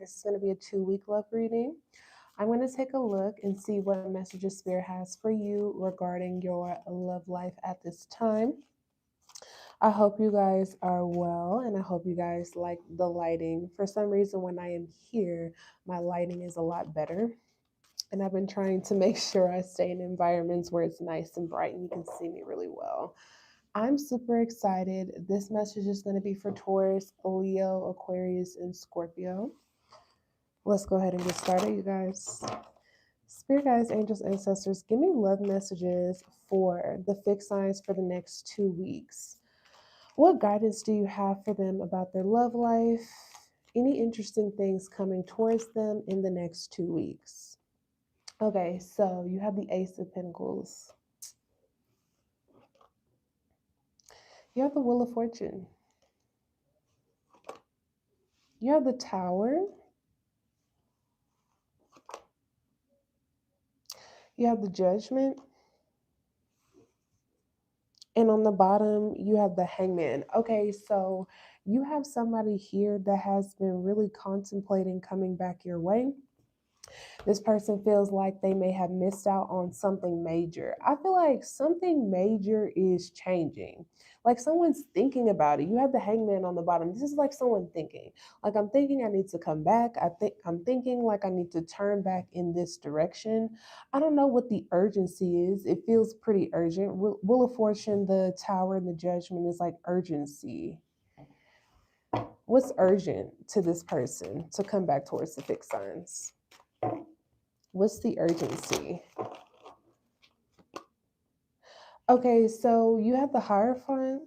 This is going to be a 2-week love reading. I'm going to take a look and see what messages Spirit has for you regarding your love life at this time. I hope you guys are well, and I hope you guys like the lighting. For some reason, when I am here, my lighting is a lot better. And I've been trying to make sure I stay in environments where it's nice and bright and you can see me really well. I'm super excited. This message is going to be for Taurus, Leo, Aquarius, and Scorpio. Let's go ahead and get started, you guys. Spirit guides, angels, ancestors, give me love messages for the fixed signs for the next 2 weeks. What guidance do you have for them about their love life? Any interesting things coming towards them in the next 2 weeks? Okay, so you have the Ace of Pentacles. You have the Wheel of Fortune. You have the Tower. You have the Judgment. And on the bottom, you have the Hangman. Okay, so you have somebody here that has been really contemplating coming back your way. This person feels like they may have missed out on something major. I feel like something major is changing. Like someone's thinking about it. You have the Hangman on the bottom. This is like someone thinking. Like I'm thinking I need to come back. I'm thinking like I need to turn back in this direction. I don't know what the urgency is. It feels pretty urgent. Wheel of Fortune, the Tower, and the Judgment is like urgency. What's urgent to this person to come back towards the fixed signs? What's the urgency? Okay, so you have the Hierophant.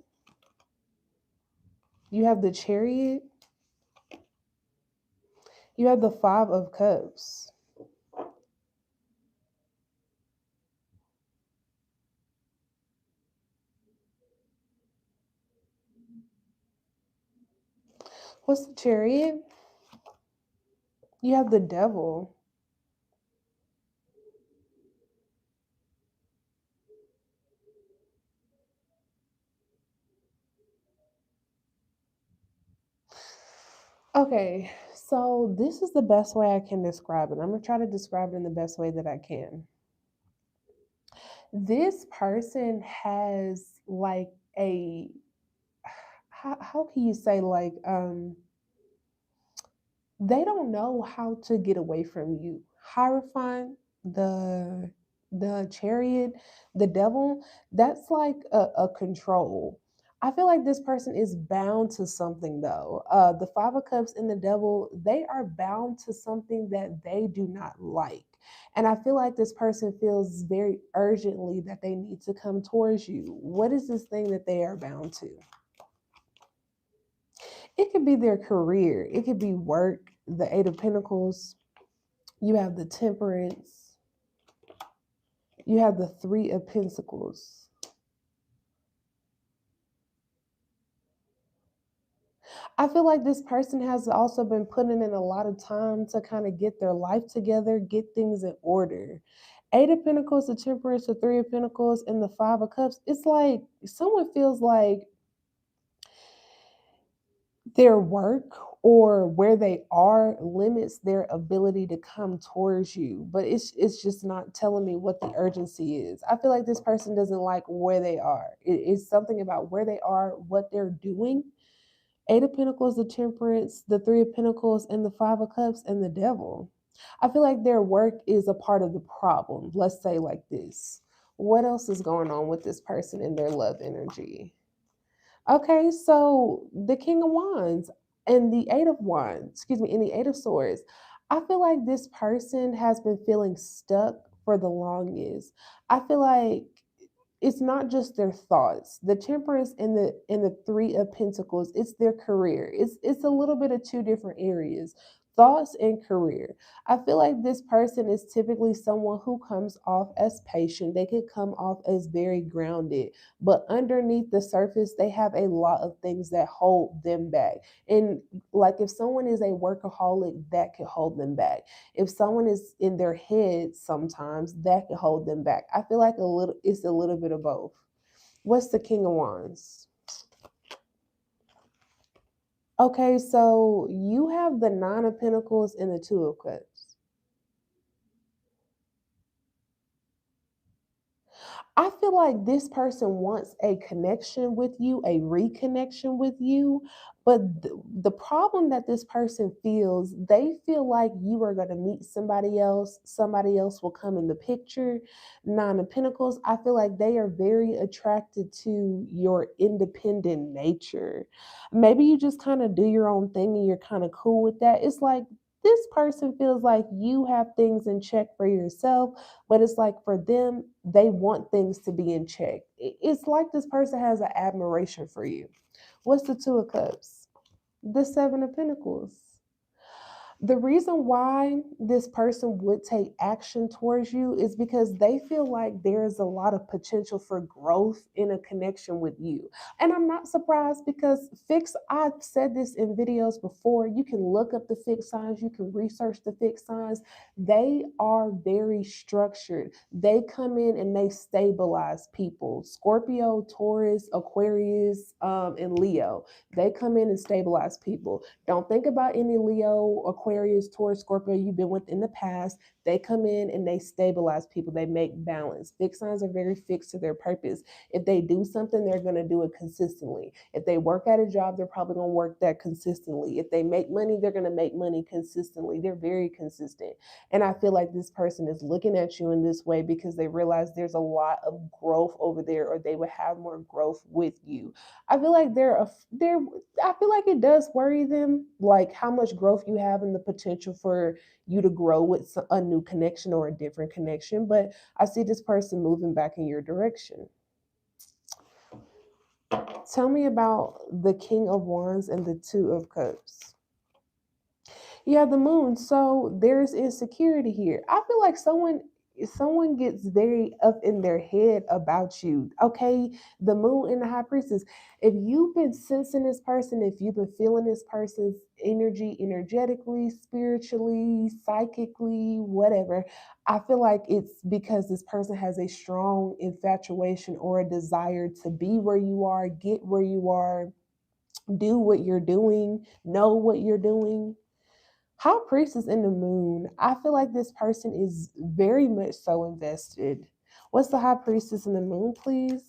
You have the Chariot. You have the Five of Cups. What's the Chariot? You have the Devil. Okay, so this is the best way I can describe it. I'm going to try to describe it in the best way that I can. This person has like a, how can you say, like, they don't know how to get away from you. Hierophant, the Chariot, the Devil, that's like a control. I feel like this person is bound to something though. The Five of Cups and the Devil, they are bound to something that they do not like. And I feel like this person feels very urgently that they need to come towards you. What is this thing that they are bound to? It could be their career, it could be work, the Eight of Pentacles, you have the Temperance, you have the Three of Pentacles. I feel like this person has also been putting in a lot of time to kind of get their life together, get things in order. Eight of Pentacles, the Temperance, the Three of Pentacles, and the Five of Cups. It's like someone feels like their work or where they are limits their ability to come towards you, but it's just not telling me what the urgency is. I feel like this person doesn't like where they are. It's something about where they are, what they're doing. Eight of Pentacles, the Temperance, the Three of Pentacles, and the Five of Cups, and the Devil. I feel like their work is a part of the problem. Let's say like this. What else is going on with this person in their love energy? Okay, so the King of Wands and the Eight of Wands, excuse me, and the Eight of Swords. I feel like this person has been feeling stuck for the longest. I feel like it's not just their thoughts. The Temperance and the Three of Pentacles, it's their career. It's a little bit of two different areas. Thoughts and career. I feel like this person is typically someone who comes off as patient. They could come off as very grounded, but underneath the surface, they have a lot of things that hold them back. And like if someone is a workaholic, that could hold them back. If someone is in their head sometimes, that could hold them back. I feel like it's a little bit of both. What's the King of Wands? Okay, so you have the Nine of Pentacles and the Two of Cups. I feel like this person wants a connection with you, a reconnection with you. But the problem that this person feels, they feel like you are going to meet somebody else will come in the picture. Nine of Pentacles, I feel like they are very attracted to your independent nature. Maybe you just kind of do your own thing and you're kind of cool with that. It's like this person feels like you have things in check for yourself, but it's like for them, they want things to be in check. It's like this person has an admiration for you. What's the Two of Cups? The Seven of Pentacles. The reason why this person would take action towards you is because they feel like there's a lot of potential for growth in a connection with you. And I'm not surprised because I've said this in videos before. You can look up the fixed signs, you can research the fixed signs. They are very structured. They come in and they stabilize people. Scorpio, Taurus, Aquarius, and Leo. They come in and stabilize people. Don't think about any Leo, Aquarius, Taurus, Scorpio you've been with in the past. They come in and they stabilize people. They make balance. Fixed signs are very fixed to their purpose. If they do something, they're going to do it consistently. If they work at a job, they're probably going to work that consistently. If they make money, they're going to make money consistently. They're very consistent. And I feel like this person is looking at you in this way because they realize there's a lot of growth over there, or they would have more growth with you. I feel like I feel like it does worry them, like how much growth you have and the potential for you to grow with a new connection or a different connection. But I see this person moving back in your direction. Tell me about the King of Wands and the Two of Cups. You have the Moon, so there's insecurity here. I feel like someone gets very up in their head about you. Okay, the Moon and the High Priestess. If you've been sensing this person, if you've been feeling this person's energy energetically, spiritually, psychically, whatever, I feel like it's because this person has a strong infatuation or a desire to be where you are, get where you are, do what you're doing, know what you're doing. High Priestess in the Moon. I feel like this person is very much so invested. What's the High Priestess in the Moon, please?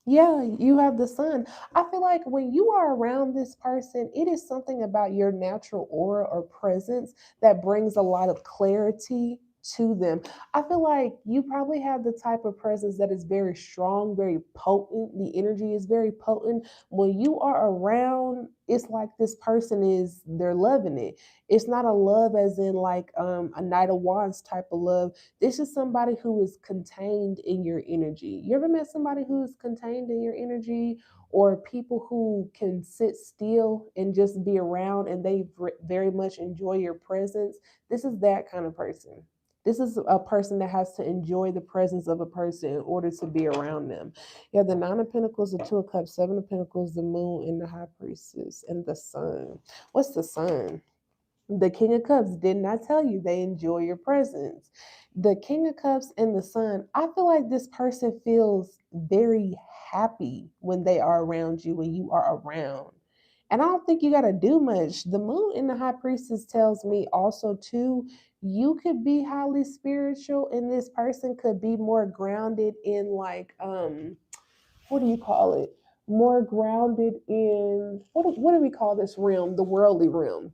Yeah, you have the Sun. I feel like when you are around this person, it is something about your natural aura or presence that brings a lot of clarity to them. I feel like you probably have the type of presence that is very strong, very potent. The energy is very potent. When you are around, it's like this person they're loving it. It's not a love as in like a Knight of Wands type of love. This is somebody who is contained in your energy. You ever met somebody who is contained in your energy, or people who can sit still and just be around and they very much enjoy your presence? This is that kind of person. This is a person that has to enjoy the presence of a person in order to be around them. You have the Nine of Pentacles, the Two of Cups, Seven of Pentacles, the Moon, and the High Priestess, and the Sun. What's the Sun? The King of Cups, didn't I tell you they enjoy your presence? The King of Cups and the Sun, I feel like this person feels very happy when they are around you, when you are around. And I don't think you got to do much. The Moon in the High Priestess tells me also, too, you could be highly spiritual, and this person could be more grounded in, like, what do you call it? More grounded in, what do we call this realm? The worldly realm.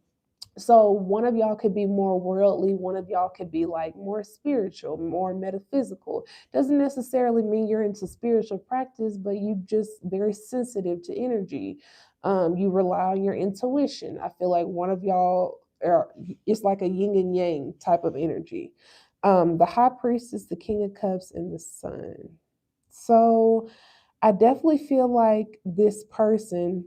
So one of y'all could be more worldly, one of y'all could be like more spiritual, more metaphysical. Doesn't necessarily mean you're into spiritual practice, but you just very sensitive to energy. You rely on your intuition. I feel like one of y'all it's like a yin and yang type of energy. The High Priestess, the King of Cups, and the Sun. So I definitely feel like this person,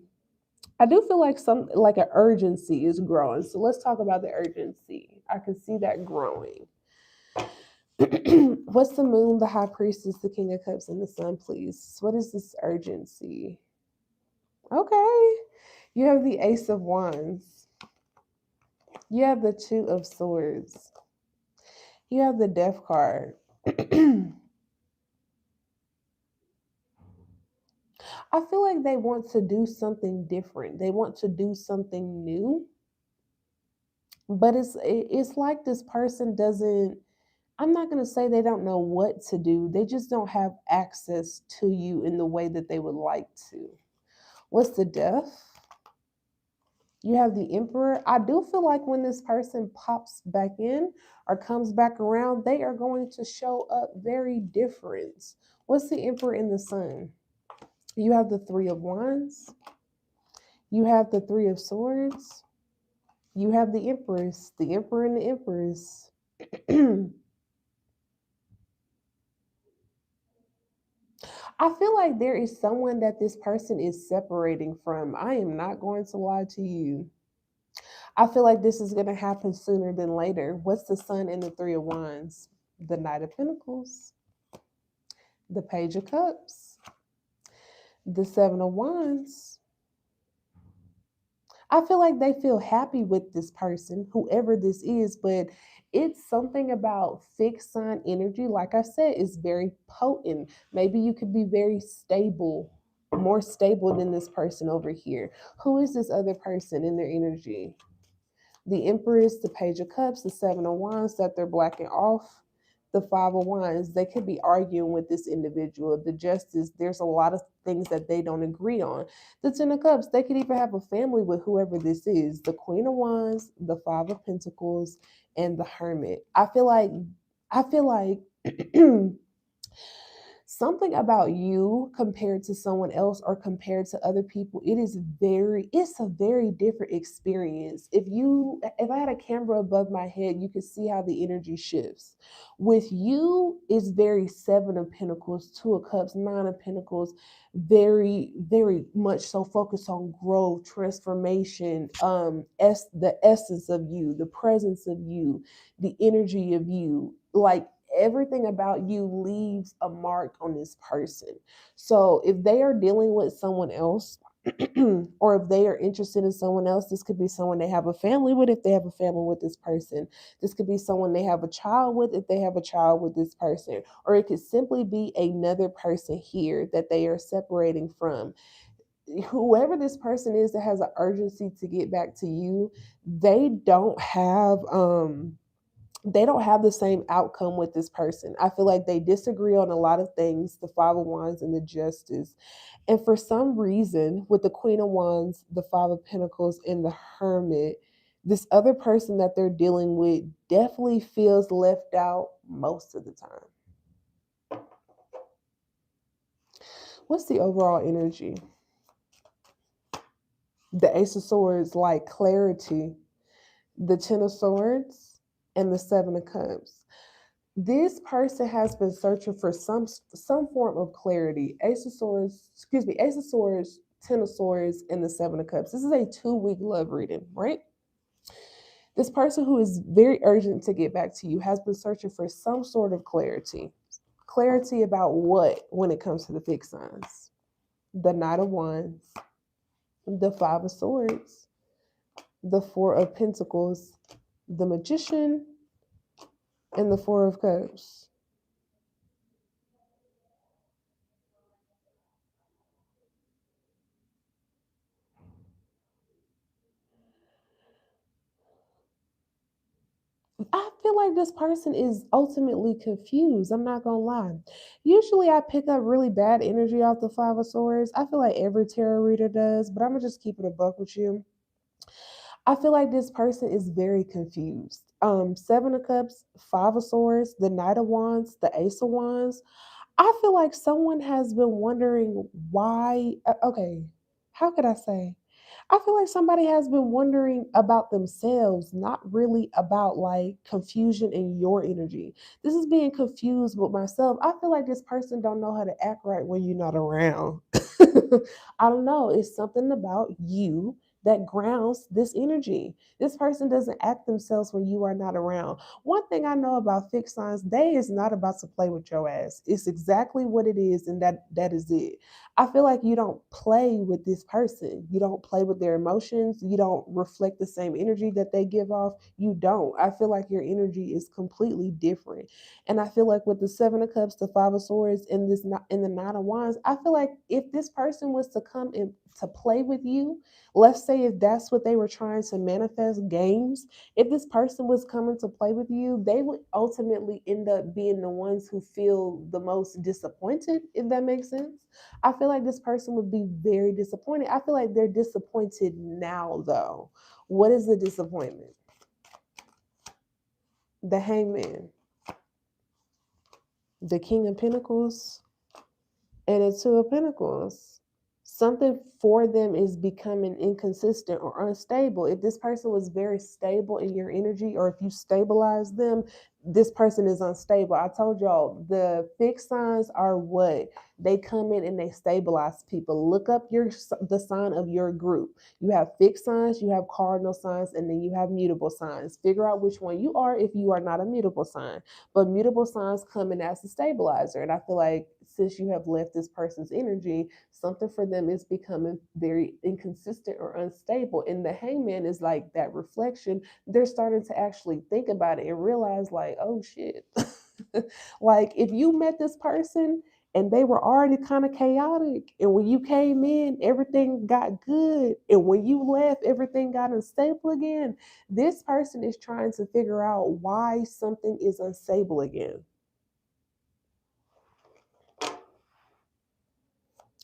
I do feel like some like an urgency is growing. So let's talk about the urgency. I can see that growing. What's the Moon, the High Priestess, the King of Cups, and the Sun, please? What is this urgency? Okay. You have the Ace of Wands. You have the Two of Swords. You have the Death card. I feel like they want to do something different. They want to do something new, but it's like this person doesn't. I'm not going to say they don't know what to do. They just don't have access to you in the way that they would like to. What's the death? You have the emperor. I do feel like when this person pops back in or comes back around, they are going to show up very different. What's the emperor in the sun? You have the three of wands. You have the three of swords. You have the empress, the emperor and the empress. I feel like there is someone that this person is separating from. I am not going to lie to you. I feel like this is going to happen sooner than later. What's the sun and the three of wands? The knight of pentacles, the page of cups, the seven of wands. I feel like they feel happy with this person, whoever this is, but it's something about fixed sign energy. Like I said, is very potent. Maybe you could be very stable, more stable than this person over here. Who is this other person in their energy? The Empress, the Page of Cups, the Seven of Wands that they're blacking off, the Five of Wands. They could be arguing with this individual. The Justice, there's a lot of things that they don't agree on. The Ten of Cups, they could even have a family with whoever this is. The Queen of Wands, the Five of Pentacles, and the Hermit. I feel like something about you compared to someone else or compared to other people, it's a very different experience. If I had a camera above my head, you could see how the energy shifts. With you, it's very seven of pentacles, two of cups, nine of pentacles, very very much so focused on growth, transformation, the essence of you, the presence of you, the energy of you, like everything about you leaves a mark on this person. So if they are dealing with someone else, or if they are interested in someone else, this could be someone they have a family with if they have a family with this person. This could be someone they have a child with if they have a child with this person. Or it could simply be another person here that they are separating from. Whoever this person is that has an urgency to get back to you, they don't have they don't have the same outcome with this person. I feel like they disagree on a lot of things, the Five of Wands and the Justice. And for some reason, with the Queen of Wands, the Five of Pentacles, and the Hermit, this other person that they're dealing with definitely feels left out most of the time. What's the overall energy? The Ace of Swords, like clarity, the Ten of Swords, and the Seven of Cups. This person has been searching for some form of clarity. Ace of Swords, Ten of Swords, and the Seven of Cups. This is a 2-week love reading, right? This person who is very urgent to get back to you has been searching for some sort of clarity. Clarity about what when it comes to the fixed signs? The Knight of Wands, the Five of Swords, the Four of Pentacles, the Magician, and the Four of Cups. I feel like this person is ultimately confused. I'm not gonna lie. Usually, I pick up really bad energy off the Five of Swords. I feel like every tarot reader does, but I'm gonna just keep it a buck with you. I feel like this person is very confused. Seven of Cups, Five of Swords, the Knight of Wands, the Ace of Wands. I feel like someone has been wondering why. Okay, how could I say? I feel like somebody has been wondering about themselves, not really about like confusion in your energy. This is being confused with myself. I feel like this person don't know how to act right when you're not around. I don't know. It's something about you that grounds this energy. This person doesn't act themselves when you are not around. One thing I know about fixed signs, they is not about to play with your ass. It's exactly what it is, and that is it. I feel like you don't play with this person. You don't play with their emotions. You don't reflect the same energy that they give off. You don't. I feel like your energy is completely different. And I feel like with the Seven of Cups, the Five of Swords, and in the Nine of Wands, I feel like if this person was to come and to play with you, let's say if that's what they were trying to manifest, games, if this person was coming to play with you, they would ultimately end up being the ones who feel the most disappointed, if that makes sense. I feel like this person would be very disappointed. I feel like they're disappointed now, though. What is the disappointment? The Hangman, the King of Pentacles, and the Two of Pentacles. Something for them is becoming inconsistent or unstable. If this person was very stable in your energy, or if you stabilize them, this person is unstable. I told y'all the fixed signs are what they come in and they stabilize people. Look up the sign of your group. You have fixed signs, you have cardinal signs, and then you have mutable signs. Figure out which one you are if you are not a mutable sign. But mutable signs come in as a stabilizer. And I feel like since you have left this person's energy, something for them is becoming very inconsistent or unstable. And the Hangman is like that reflection. They're starting to actually think about it and realize, like, oh shit. Like, if you met this person and they were already kind of chaotic, and when you came in, everything got good, and when you left, everything got unstable again, this person is trying to figure out why something is unstable again.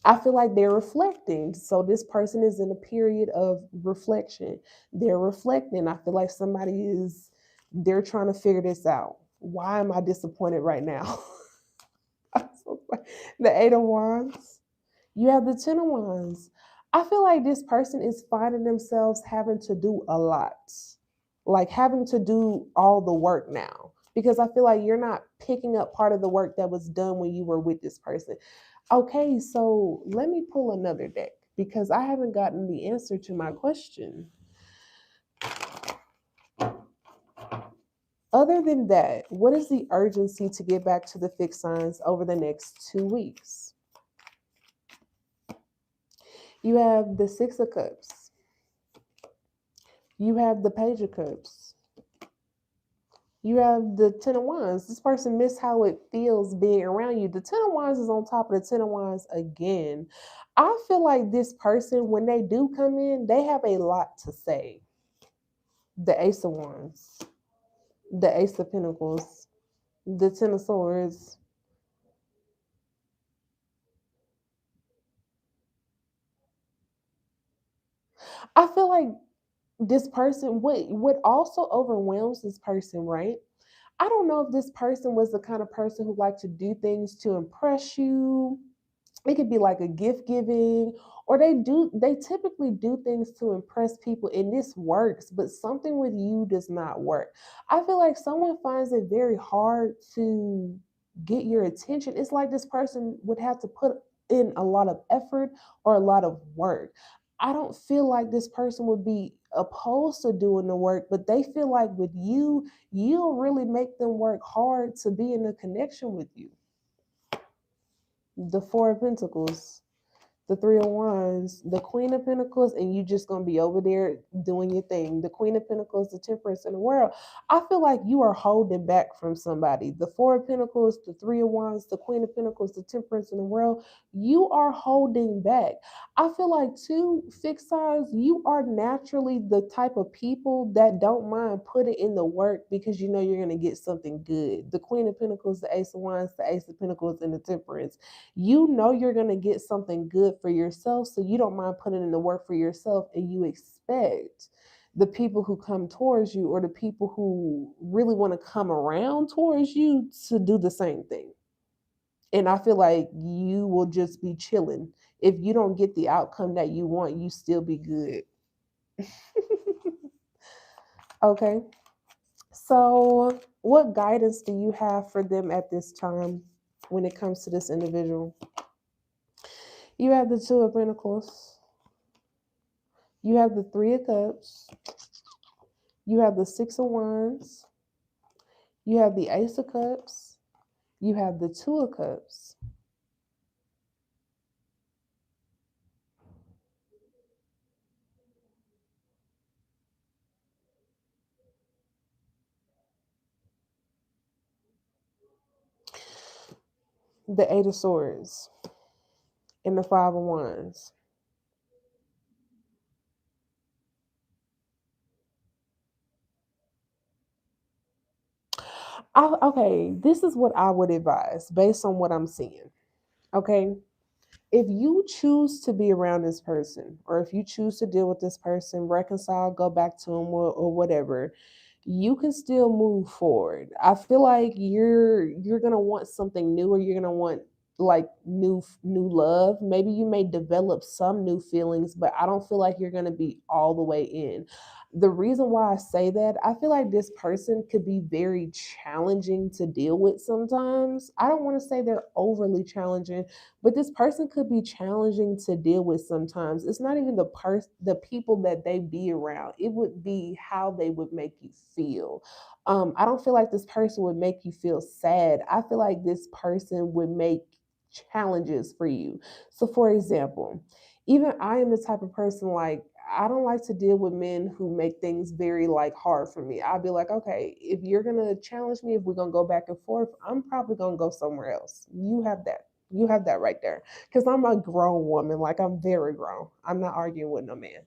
I feel like they're reflecting. So this person is in a period of reflection. They're reflecting. I feel like they're trying to figure this out. Why am I disappointed right now? The Eight of Wands. You have the Ten of Wands. I feel like this person is finding themselves having to do a lot, like having to do all the work now. Because I feel like you're not picking up part of the work that was done when you were with this person. Okay, so let me pull another deck because I haven't gotten the answer to my question. Other than that, what is the urgency to get back to the fixed signs over the next 2 weeks? You have the Six of Cups. You have the Page of Cups. You have the Ten of Wands. This person missed how it feels being around you. The Ten of Wands is on top of the Ten of Wands again. I feel like this person, when they do come in, they have a lot to say. The Ace of Wands, the Ace of Pentacles, the Ten of Swords. I feel like this person, what also overwhelms this person, right? I don't know if this person was the kind of person who liked to do things to impress you. It could be like a gift giving, or they typically do things to impress people, and this works, but something with you does not work. I feel like someone finds it very hard to get your attention. It's like this person would have to put in a lot of effort or a lot of work. I don't feel like this person would be opposed to doing the work, but they feel like with you, you'll really make them work hard to be in a connection with you. The Four of Pentacles, the Three of Wands, the Queen of Pentacles, and you just gonna be over there doing your thing. The Queen of Pentacles, the Temperance in the World. I feel like you are holding back from somebody. The Four of Pentacles, the Three of Wands, the Queen of Pentacles, the Temperance in the World. You are holding back. I feel like too, fixed signs, you are naturally the type of people that don't mind putting in the work because you know you're gonna get something good. The Queen of Pentacles, the Ace of Wands, the Ace of Pentacles, and the Temperance. You know you're going to get something good for yourself, so you don't mind putting in the work for yourself, and you expect the people who come towards you or the people who really want to come around towards you to do the same thing. And I feel like you will just be chilling. If you don't get the outcome that you want, you still be good. Okay. So, what guidance do you have for them at this time when it comes to this individual? You have the Two of Pentacles. You have the Three of Cups. You have the Six of Wands. You have the Ace of Cups. You have the Two of Cups. The Eight of Swords. And the Five of Wands. Okay, this is what I would advise based on what I'm seeing. Okay, if you choose to be around this person, or if you choose to deal with this person, reconcile, go back to them, or whatever, you can still move forward. I feel like you're gonna want something new, or you're gonna want like new love. Maybe you may develop some new feelings, but I don't feel like you're gonna be all the way in. The reason why I say that, I feel like this person could be very challenging to deal with sometimes. I don't want to say they're overly challenging, but this person could be challenging to deal with sometimes. It's not even the people that they be around. It would be how they would make you feel. I don't feel like this person would make you feel sad. I feel like this person would make challenges for you. So for example, even I am the type of person, like, I don't like to deal with men who make things very like hard for me. I'll be like, okay, if you're gonna challenge me, if we're gonna go back and forth, I'm probably gonna go somewhere else. You have that right there. Because I'm a grown woman. Like, I'm very grown. I'm not arguing with no man.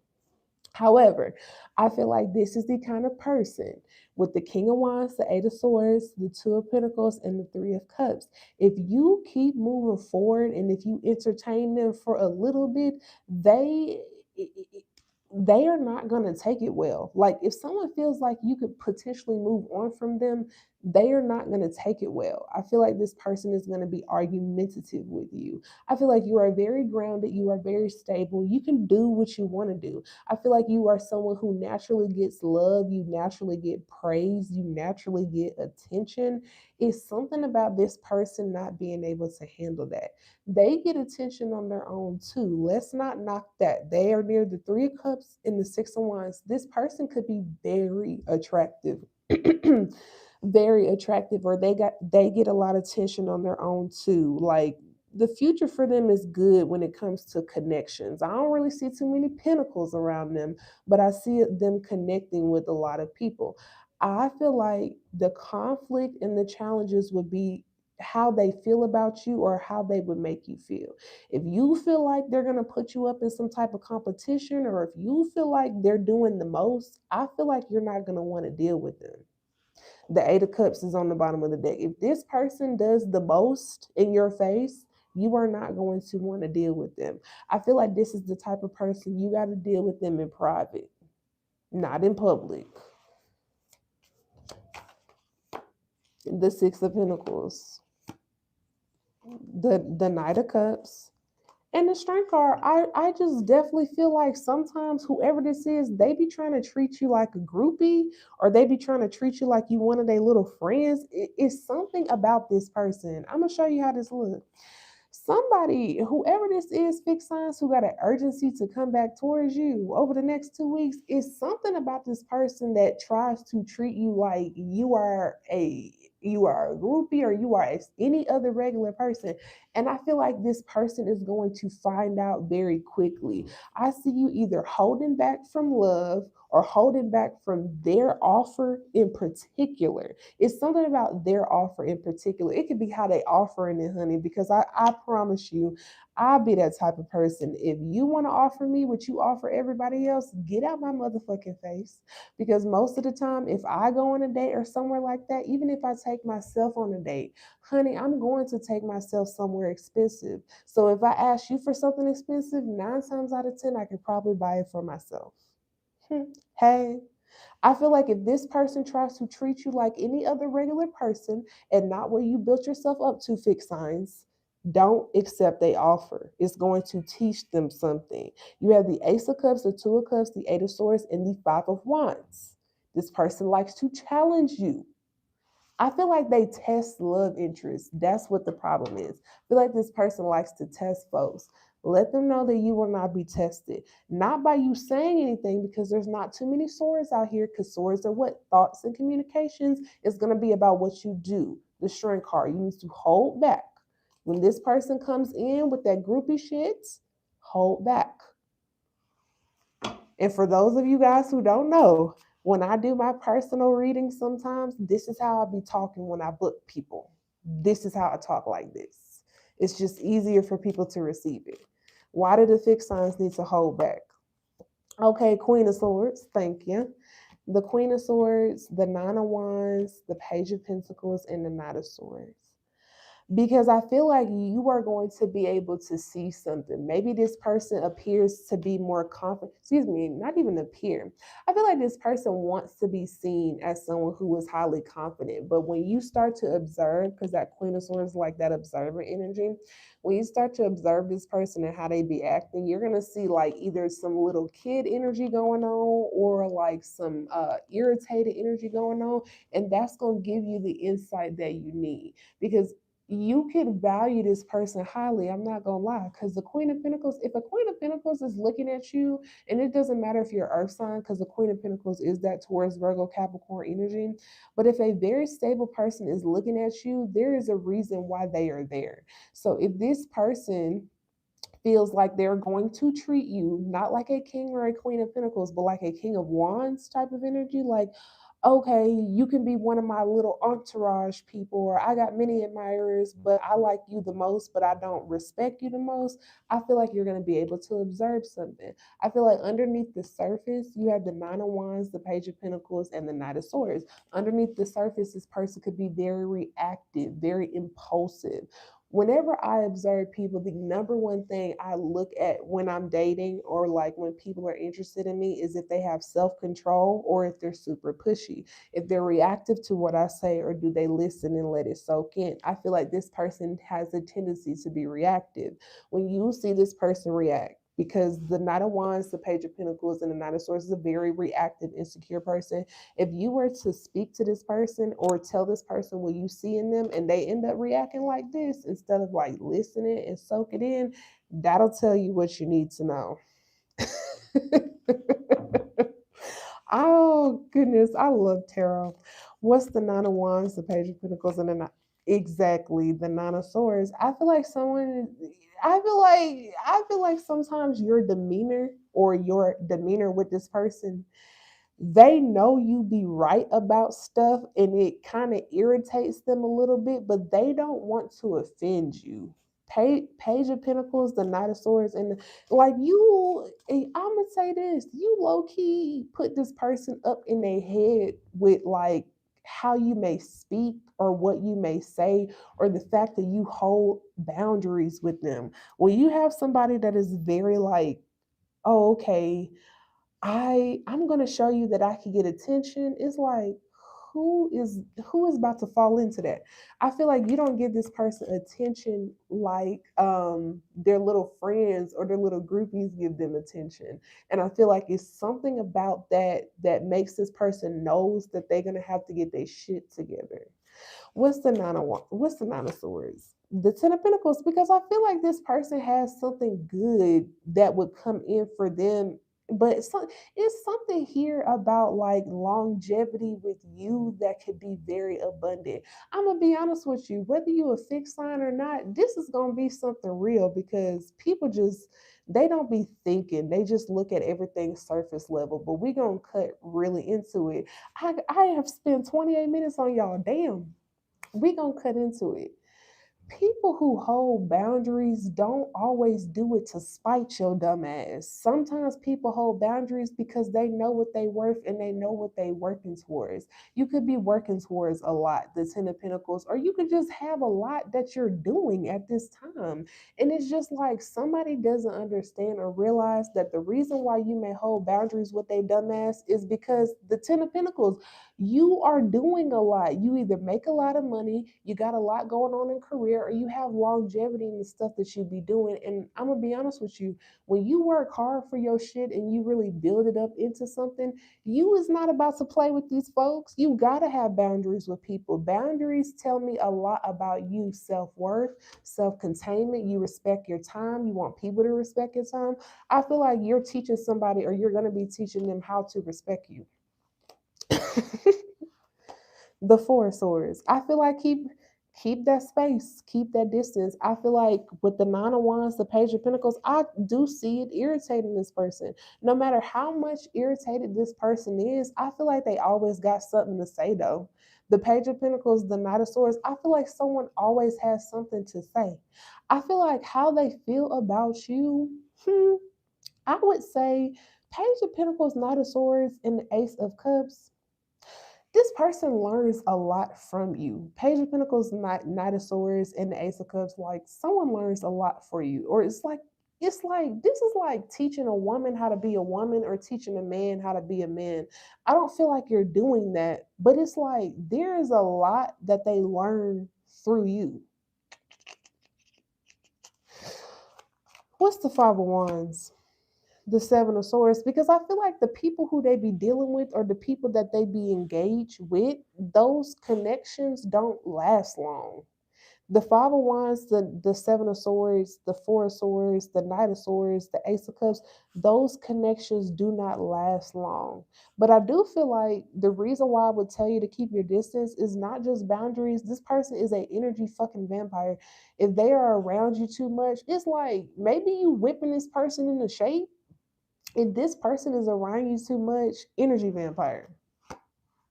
However, I feel like this is the kind of person with the King of Wands, the Eight of Swords, the Two of Pentacles, and the Three of Cups. If you keep moving forward and if you entertain them for a little bit, they they are not going to take it well. Like, if someone feels like you could potentially move on from them, they are not going to take it well. I feel like this person is going to be argumentative with you. I feel like you are very grounded, you are very stable, you can do what you want to do. I feel like you are someone who naturally gets love, you naturally get praise, you naturally get attention. It's something about this person not being able to handle that. They get attention on their own too. Let's not knock that. They are near the Three of Cups and the Six of Wands. This person could be very attractive. Very attractive, or they get a lot of attention on their own too. Like, the future for them is good when it comes to connections. I don't really see too many pinnacles around them, but I see them connecting with a lot of people. I feel like the conflict and the challenges would be how they feel about you, or how they would make you feel. If you feel like they're going to put you up in some type of competition, or if you feel like they're doing the most, I feel like you're not going to want to deal with them. The Eight of Cups is on the bottom of the deck. If this person does the most in your face, you are not going to want to deal with them. I feel like this is the type of person you got to deal with them in private, not in public. The Six of Pentacles, the Knight of Cups, and the Strength card. I just definitely feel like sometimes whoever this is, they be trying to treat you like a groupie, or they be trying to treat you like you one of their little friends. It's something about this person. I'm gonna show you how this looks. Somebody, whoever this is, fixed signs, who got an urgency to come back towards you over the next 2 weeks, is something about this person that tries to treat you like you are a groupie, or you are any other regular person. And I feel like this person is going to find out very quickly. I see you either holding back from love, or holding back from their offer in particular. It's something about their offer in particular. It could be how they offering it, honey, because I promise you, I'll be that type of person. If you want to offer me what you offer everybody else, get out my motherfucking face. Because most of the time, if I go on a date or somewhere like that, even if I take myself on a date, honey, I'm going to take myself somewhere expensive. So if I ask you for something expensive, 9 times out of 10, I could probably buy it for myself. Hey, I feel like if this person tries to treat you like any other regular person and not what you built yourself up to, fix signs, don't accept their offer. It's going to teach them something. You have the Ace of Cups, the Two of Cups, the Eight of Swords, and the Five of Wands. This person likes to challenge you. I feel like they test love interest. That's what the problem is. I feel like this person likes to test folks. Let them know that you will not be tested. Not by you saying anything, because there's not too many swords out here, because swords are what? Thoughts and communications. Is going to be about what you do. The strength card. You need to hold back. When this person comes in with that groupie shit, hold back. And for those of you guys who don't know, when I do my personal readings, sometimes this is how I be talking when I book people. This is how I talk like this. It's just easier for people to receive it. Why do the fixed signs need to hold back? Okay, Queen of Swords, thank you. The Queen of Swords, the Nine of Wands, the Page of Pentacles, and the Knight of Swords, because I feel like you are going to be able to see something. Maybe this person appears to be more confident. Excuse me, not even appear. I feel like this person wants to be seen as someone who is highly confident. But when you start to observe, because that Queen of Swords is like that observer energy, when you start to observe this person and how they be acting, you're going to see like either some little kid energy going on or like some irritated energy going on. And that's going to give you the insight that you need, because you can value this person highly. I'm not gonna lie, because the Queen of Pentacles, if a Queen of Pentacles is looking at you, and it doesn't matter if you're Earth sign, because the Queen of Pentacles is that Taurus, Virgo, Capricorn energy. But if a very stable person is looking at you, there is a reason why they are there. So if this person feels like they're going to treat you not like a king or a queen of pentacles, but like a king of wands type of energy, like, okay, you can be one of my little entourage people, or I got many admirers, but I like you the most, but I don't respect you the most. I feel like you're going to be able to observe something. I feel like underneath the surface, you have the Nine of Wands, the Page of Pentacles, and the Knight of Swords. Underneath the surface, this person could be very reactive, very impulsive. Whenever I observe people, the number one thing I look at when I'm dating, or like when people are interested in me, is if they have self control or if they're super pushy. If they're reactive to what I say, or do they listen and let it soak in? I feel like this person has a tendency to be reactive. When you see this person react, because the Knight of Wands, the Page of Pentacles, and the Knight of Swords is a very reactive, insecure person. If you were to speak to this person or tell this person what you see in them, and they end up reacting like this instead of like listening and soak it in, that'll tell you what you need to know. Oh goodness, I love tarot. What's the Nine of Wands, the Page of Pentacles, and exactly the Nine of Swords? I feel like sometimes your demeanor, or your demeanor with this person, they know you be right about stuff, and it kind of irritates them a little bit, but they don't want to offend you. Page of Pentacles, the Knight of Swords, and like you, I'm gonna say this: you low key put this person up in their head with like how you may speak or what you may say, or the fact that you hold boundaries with them. When you have somebody that is very like, oh, okay, I'm gonna show you that I can get attention. It's like, who is about to fall into that? I feel like you don't give this person attention like their little friends or their little groupies give them attention. And I feel like it's something about that that makes this person knows that they're gonna have to get their shit together. What's the Nine of Swords? The Ten of Pentacles, because I feel like this person has something good that would come in for them. But it's something here about like longevity with you that could be very abundant. I'm gonna be honest with you, whether you a fixed sign or not, this is gonna be something real, because people just, they don't be thinking. They just look at everything surface level. But we gonna cut really into it. I have spent 28 minutes on y'all. Damn, we gonna cut into it. People who hold boundaries don't always do it to spite your dumb ass. Sometimes people hold boundaries because they know what they worth and they know what they working towards. You could be working towards a lot, the Ten of Pentacles, or you could just have a lot that you're doing at this time. And it's just like somebody doesn't understand or realize that the reason why you may hold boundaries with a dumbass is because the Ten of Pentacles, you are doing a lot. You either make a lot of money, you got a lot going on in career, there, or you have longevity in the stuff that you be doing. And I'm gonna be honest with you, when you work hard for your shit and you really build it up into something, you is not about to play with these folks. You gotta have boundaries with people. Boundaries tell me a lot about you: self-worth, self-containment. You respect your time. You want people to respect your time. I feel like you're teaching somebody, or you're gonna be teaching them how to respect you. The Four of Swords. I feel like keep that space, keep that distance. I feel like with the Nine of Wands, the Page of Pentacles, I do see it irritating this person. No matter how much irritated this person is, I feel like they always got something to say though. The Page of Pentacles, the Knight of Swords, I feel like someone always has something to say. I feel like how they feel about you, I would say Page of Pentacles, Knight of Swords, and the Ace of Cups, this person learns a lot from you. Page of Pentacles, Knight of Swords, and the Ace of Cups, like someone learns a lot for you. Or it's like this is like teaching a woman how to be a woman, or teaching a man how to be a man. I don't feel like you're doing that, but it's like there is a lot that they learn through you. What's the Five of Wands? The Seven of Swords, because I feel like the people who they be dealing with, or the people that they be engaged with, those connections don't last long. The Five of Wands, the Seven of Swords, the Four of Swords, the Knight of Swords, the Ace of Cups, those connections do not last long. But I do feel like the reason why I would tell you to keep your distance is not just boundaries. This person is a energy fucking vampire. If they are around you too much, it's like maybe you whipping this person into shape. If this person is around you too much, energy vampire.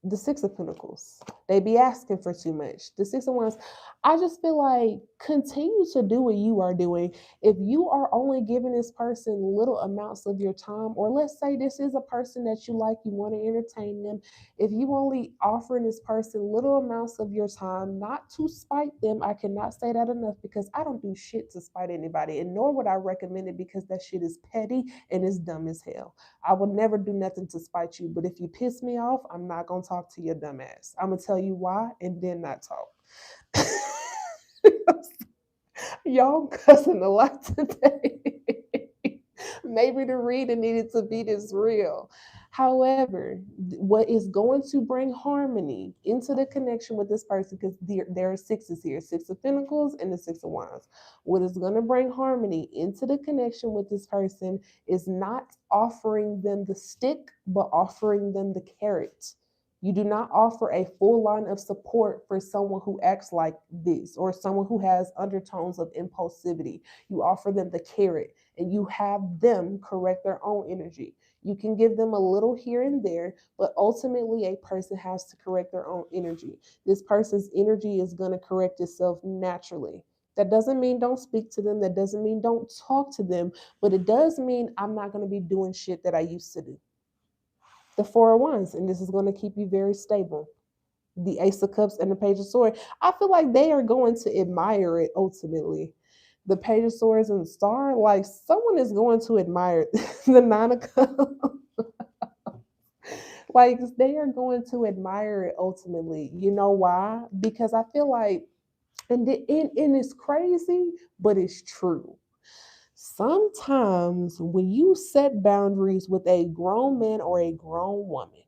The Six of Pentacles, they be asking for too much. The Six of Wands, I just feel like continue to do what you are doing. If you are only giving this person little amounts of your time, or let's say this is a person that you like, you want to entertain them, if you only offering this person little amounts of your time, not to spite them, I cannot say that enough, because I don't do shit to spite anybody, and nor would I recommend it, because that shit is petty and it's dumb as hell. I would never do nothing to spite you, but if you piss me off, I'm not gonna talk to your dumb ass. I'm gonna tell you why and then not talk. Y'all cussing a lot today. Maybe the reading needed to be this real. However, what is going to bring harmony into the connection with this person, because there are sixes here, Six of Pentacles and the Six of Wands. What is going to bring harmony into the connection with this person is not offering them the stick, but offering them the carrot. You do not offer a full line of support for someone who acts like this, or someone who has undertones of impulsivity. You offer them the carrot, and you have them correct their own energy. You can give them a little here and there, but ultimately a person has to correct their own energy. This person's energy is going to correct itself naturally. That doesn't mean don't speak to them. That doesn't mean don't talk to them, but it does mean I'm not going to be doing shit that I used to do. The Four of Wands, and this is going to keep you very stable. The Ace of Cups and the Page of Swords, I feel like they are going to admire it ultimately. The Page of Swords and the Star, like someone is going to admire the Nine of Cups. Like they are going to admire it ultimately. You know why? Because I feel like, and it's crazy, but it's true. Sometimes when you set boundaries with a grown man or a grown woman,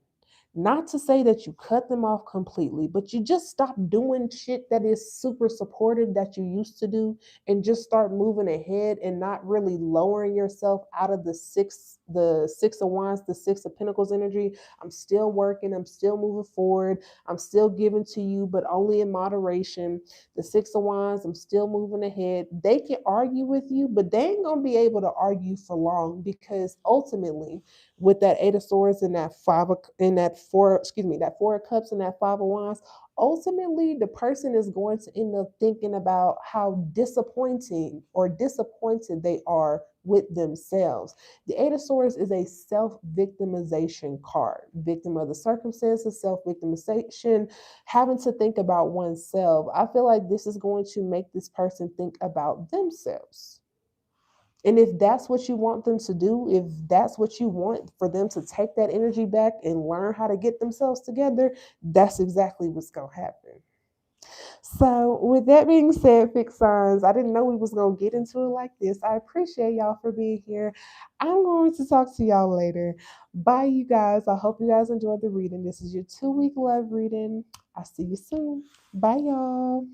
not to say that you cut them off completely, but you just stop doing shit that is super supportive that you used to do, and just start moving ahead and not really lowering yourself out of the Six of Wands, the Six of Pentacles energy. I'm still working, I'm still moving forward, I'm still giving to you, but only in moderation. The Six of Wands, I'm still moving ahead. They can argue with you, but they ain't gonna be able to argue for long, because ultimately, with that Eight of Swords and that that Four of Cups and that Five of Wands, ultimately the person is going to end up thinking about how disappointing or disappointed they are with themselves. The Eight of Swords is a self-victimization card. Victim of the circumstances, self-victimization, having to think about oneself. I feel like this is going to make this person think about themselves. And if that's what you want them to do, if that's what you want for them to take that energy back and learn how to get themselves together, that's exactly what's going to happen. So, with that being said, fixed signs, I didn't know we was gonna get into it like this. I appreciate y'all for being here. I'm going to talk to y'all later. Bye, you guys. I hope you guys enjoyed the reading. This is your 2-week love reading. I'll see you soon. Bye, y'all.